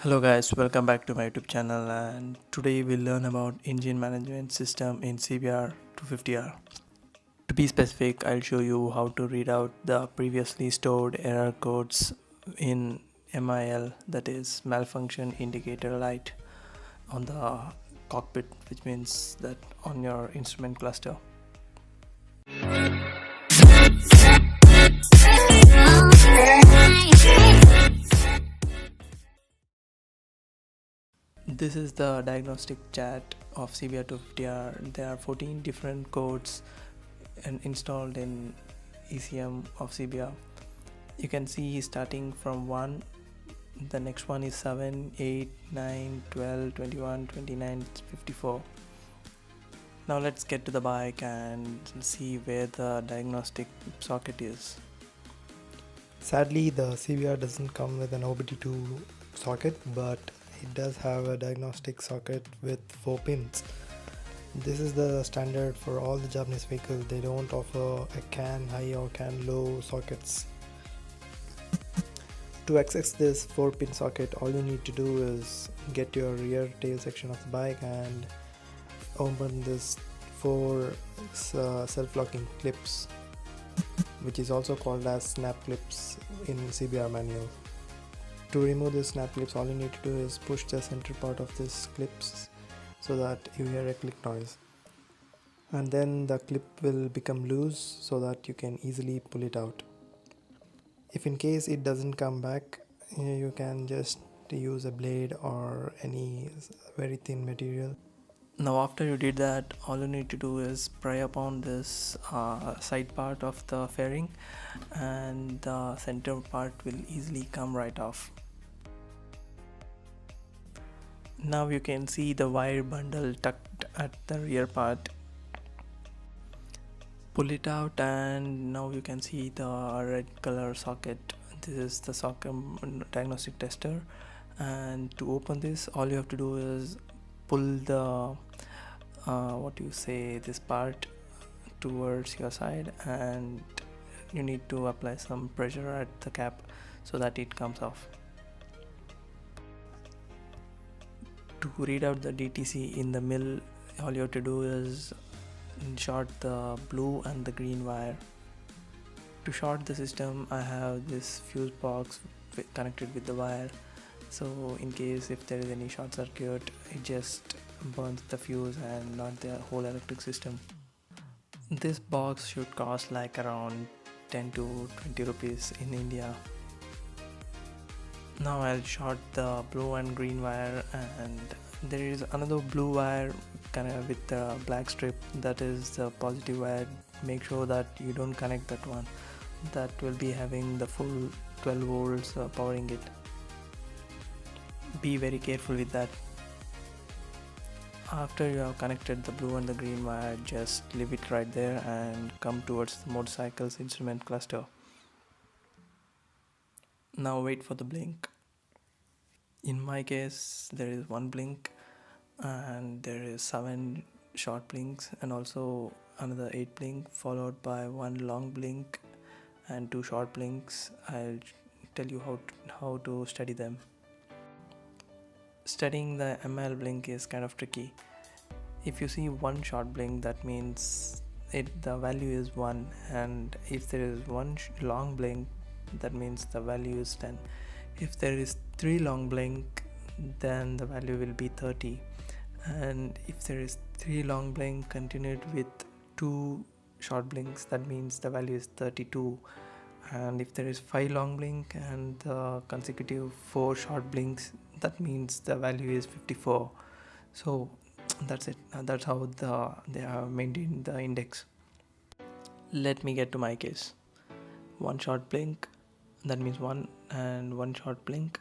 Hello guys, welcome back to my YouTube channel, and today we'll learn about engine management system in Cbr250r. To be specific, I'll show you how to read out the previously stored error codes in MIL, that is malfunction indicator light, on the cockpit, which means that on your instrument cluster. This is the diagnostic chart of Cbr250r. There are 14 different codes and installed in ECM of Cbr. You can see starting from 1, the next one is 7, 8, 9, 12, 21, 29, 54. Now let's get to the bike and see where the diagnostic socket is. Sadly, the CBR doesn't come with an OBD2 socket, but it does have a diagnostic socket with 4 pins. This is the standard for all the Japanese vehicles. They don't offer a CAN high or CAN low sockets. To access this 4-pin socket, all you need to do is get your rear tail section of the bike and open this 4 self-locking clips, which is also called as snap clips in CBR manual. To remove the snap clips, all you need to do is push the center part of this clips so that you hear a click noise, and then the clip will become loose so that you can easily pull it out. If in case it doesn't come back, you can just use a blade or any very thin material. Now after you did that, all you need to do is pry upon this side part of the fairing, and the center part will easily come right off. Now you can see the wire bundle tucked at the rear part. Pull it out and now you can see the red color socket. This is the socket diagnostic tester, and to open this, all you have to do is pull the this part towards your side, and you need to apply some pressure at the cap so that it comes off. To read out the DTC in the mill, all you have to do is short the blue and the green wire. To short the system, I have this fuse box connected with the wire, so in case if there is any short circuit, it just burns the fuse and not the whole electric system. This box should cost like around 10 to 20 rupees in India. Now I'll short the blue and green wire, and there is another blue wire kind of with the black strip, that is the positive wire. Make sure that you don't connect that one, that will be having the full 12 volts powering it. Be very careful with that. After you have connected the blue and the green wire, just leave it right there and come towards the motorcycle's instrument cluster. Now wait for the blink. In my case, there is one blink and there is 7 short blinks and also another 8 blink, followed by 1 long blink and 2 short blinks. I'll tell you how to study them. Studying the ML blink is kind of tricky. If you see 1 short blink, that means the value is 1, and if there is 1 long blink, that means the value is 10. If there is 3 long blink, then the value will be 30, and if there is 3 long blink continued with 2 short blinks, that means the value is 32, and if there is 5 long blink and the consecutive 4 short blinks, that means the value is 54. So that's it. That's how they have maintained the index. Let me get to my case. 1 short blink, that means 1, and 1 short blink,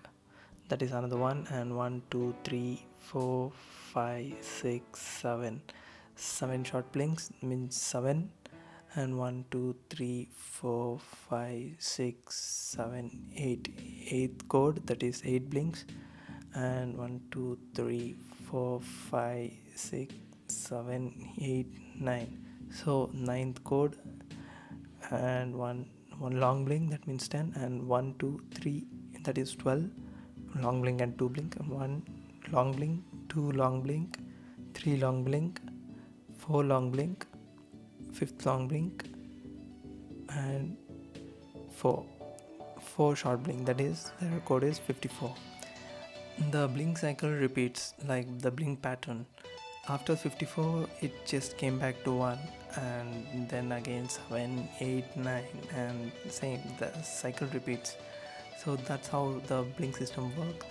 that is another 1, and 1, 2, 3, 4, 5, 6, 7. 7 short blinks means 7, and 1, 2, 3, 4, 5, 6, 7, 8. 8th code, that is 8 blinks, and 1, 2, 3, 4, 5, 6, 7, 8, 9. So 9th code, and one long blink, that means 10, and 1, 2, 3, that is 12, long blink and 2 blink, 1 long blink, 2 long blink, 3 long blink, 4 long blink, 5th long blink, and 4 short blink. That is, the error code is 54. The blink cycle repeats like the blink pattern. After 54 it just came back to 1, and then again 7, 8, 9, and same, the cycle repeats. So that's how the blink system works.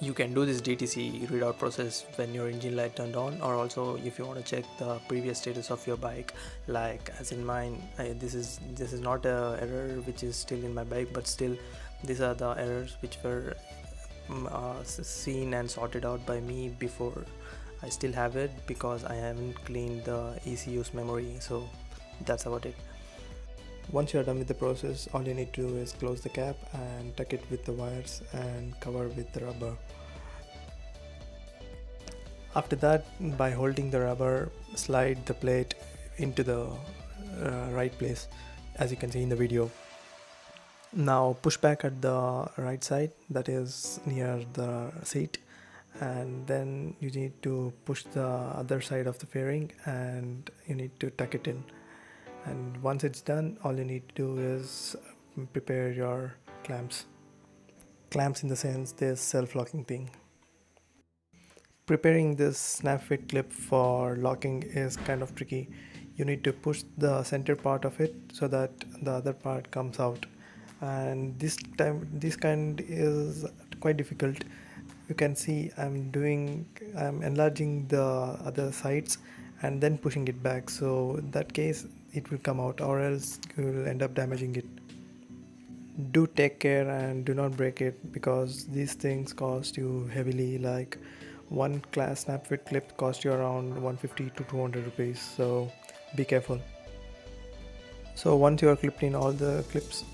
You can do this DTC readout process when your engine light turned on, or also if you want to check the previous status of your bike, like as in mine. This is not a error which is still in my bike, but still these are the errors which were seen and sorted out by me before. I still have it because I haven't cleaned the ECU's memory. So that's about it. Once you're done with the process, all you need to do is close the cap and tuck it with the wires and cover with the rubber. After that, by holding the rubber, slide the plate into the right place, as you can see in the video. Now push back at the right side, that is near the seat, and then you need to push the other side of the fairing and you need to tuck it in. And once it's done, all you need to do is prepare your clamps in the sense this self-locking thing. Preparing this snap fit clip for locking is kind of tricky. You need to push the center part of it so that the other part comes out, and this kind is quite difficult. You can see I'm enlarging the other sides and then pushing it back, so in that case it will come out, or else you will end up damaging it. Do take care and do not break it, because these things cost you heavily. Like one class snap fit clip cost you around 150 to 200 rupees, so be careful. So once you are clipped in all the clips,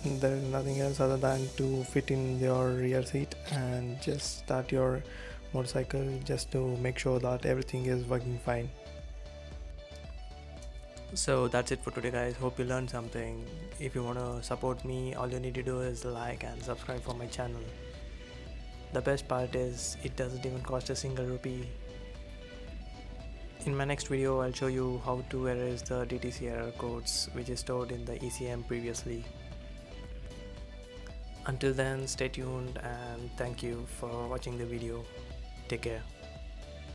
there is nothing else other than to fit in your rear seat and just start your motorcycle, just to make sure that everything is working fine. So that's it for today, guys. Hope you learned something. If you want to support me, all you need to do is like and subscribe for my channel. The best part is it doesn't even cost a single rupee. In my next video, I'll show you how to erase the DTC error codes which is stored in the ECM previously. Until then, stay tuned and thank you for watching the video. Take care.